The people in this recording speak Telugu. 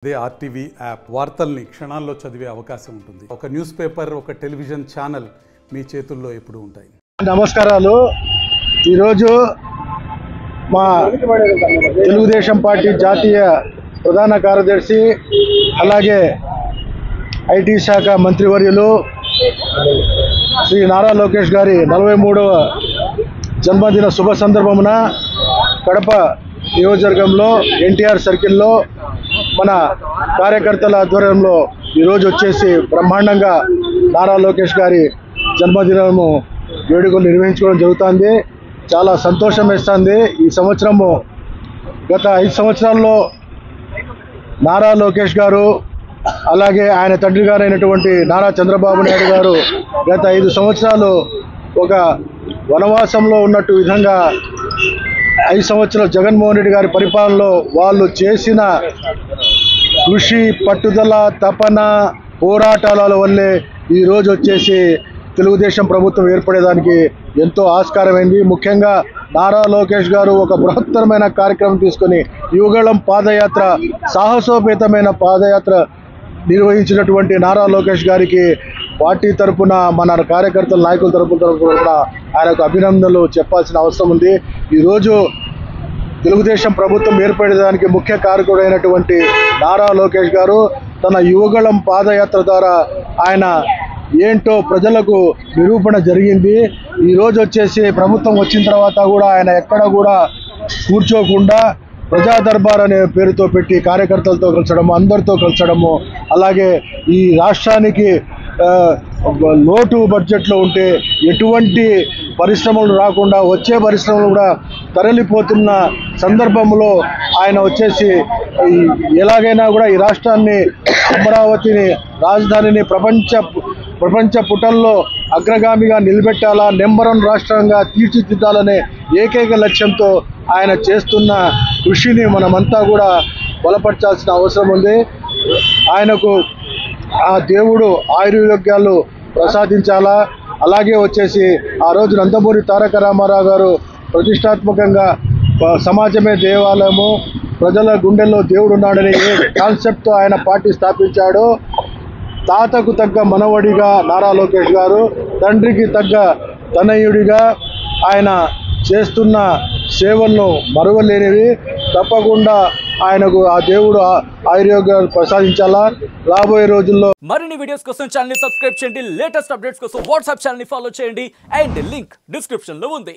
అదే ఆర్టీవీ యాప్ వార్తల్ని క్షణాల్లో చదివే అవకాశం ఉంటుంది. ఒక న్యూస్ పేపర్, ఒక టెలివిజన్ ఛానల్ మీ చేతుల్లో ఎప్పుడూ ఉంటాయి. నమస్కారాలు. ఈరోజు మా తెలుగుదేశం పార్టీ జాతీయ ప్రధాన కార్యదర్శి అలాగే ఐటీ శాఖ మంత్రివర్యులు శ్రీ నారా లోకేష్ గారి 43వ జన్మదిన శుభ సందర్భమున కడప నియోజకవర్గంలో ఎన్టీఆర్ సర్కిల్లో మన కార్యకర్తల ఆధ్వర్యంలో ఈరోజు వచ్చేసి బ్రహ్మాండంగా నారా లోకేష్ గారి జన్మదినము వేడుకలు నిర్వహించుకోవడం జరుగుతుంది. చాలా సంతోషం వేస్తుంది. ఈ సంవత్సరము గత 5 సంవత్సరాల్లో నారా లోకేష్ గారు అలాగే ఆయన తండ్రి గారు అయినటువంటి నారా చంద్రబాబు నాయుడు గారు గత 5 సంవత్సరాలు ఒక వనవాసంలో ఉన్నట్టు విధంగా 5 సంవత్సరాలు జగన్మోహన్ రెడ్డి గారి పరిపాలనలో వాళ్ళు చేసిన కృషి, పట్టుదల, తపన, పోరాటాల వల్లే ఈరోజు వచ్చేసి తెలుగుదేశం ప్రభుత్వం ఏర్పడేదానికి ఎంతో ఆస్కారమైంది. ముఖ్యంగా నారా లోకేష్ గారు ఒక బృహత్తరమైన కార్యక్రమం తీసుకొని యువగళం పాదయాత్ర, సాహసోపేతమైన పాదయాత్ర నిర్వహించినటువంటి నారా లోకేష్ గారికి పార్టీ తరఫున మన కార్యకర్తల నాయకుల తరఫున కూడా ఆయనకు అభినందనలు చెప్పాల్సిన అవసరం ఉంది. ఈరోజు తెలుగుదేశం ప్రభుత్వం ఏర్పడేదానికి ముఖ్య కారకుడైనటువంటి నారా లోకేష్ గారు తన యువగళం పాదయాత్ర ద్వారా ఆయన ఏంటో ప్రజలకు నిరూపణ జరిగింది. ఈరోజు వచ్చేసి ప్రభుత్వం వచ్చిన తర్వాత కూడా ఆయన ఎక్కడ కూడా కూర్చోకుండా ప్రజా దర్బార్ అనే పేరుతో పెట్టి కార్యకర్తలతో కలిసడము, అందరితో కలిసడము, అలాగే ఈ రాష్ట్రానికి లోటు బడ్జెట్లో ఉంటే ఎటువంటి పరిశ్రమలు రాకుండా వచ్చే పరిశ్రమలు కూడా తరలిపోతున్న సందర్భంలో ఆయన వచ్చేసి ఎలాగైనా కూడా ఈ రాష్ట్రాన్ని, అమరావతిని, రాజధానిని ప్రపంచ పుటల్లో అగ్రగామిగా నిలబెట్టాలా, నెంబర్ 1 రాష్ట్రంగా తీర్చిదిద్దాలనే ఏకైక లక్ష్యంతో ఆయన చేస్తున్న కృషిని మనమంతా కూడా బలపరచాల్సిన అవసరం ఉంది. ఆయనకు ఆ దేవుడు ఆయుర్వేద్యాలు ప్రసాదించాలా. అలాగే వచ్చేసి ఆ రోజు నందమూరి తారక రామారావు గారు ప్రతిష్టాత్మకంగా సమాజమే దేవాలయము, ప్రజల గుండెల్లో దేవుడు ఉన్నాడని ఏ కాన్సెప్ట్తో ఆయన పార్టీ స్థాపించాడో, తాతకు తగ్గ మనవడిగా నారా లోకేష్ గారు, తండ్రికి తగ్గ తనయుడిగా ఆయన చేస్తున్న సేవలను మరువలేనివి. తప్పకుండా ఆయనకు ఆ దేవుడు ఆరోగ్యాలు ప్రసాదించాలా. రాబోయే రోజుల్లో మరిన్ని వీడియోస్ కోసం ఛానల్ ని సబ్స్క్రైబ్ చేయండి. లేటెస్ట్ అప్డేట్స్ కోసం వాట్సాప్ ఛానల్ ని ఫాలో చేయండి. అండ్ లింక్ డిస్క్రిప్షన్ లో ఉంది.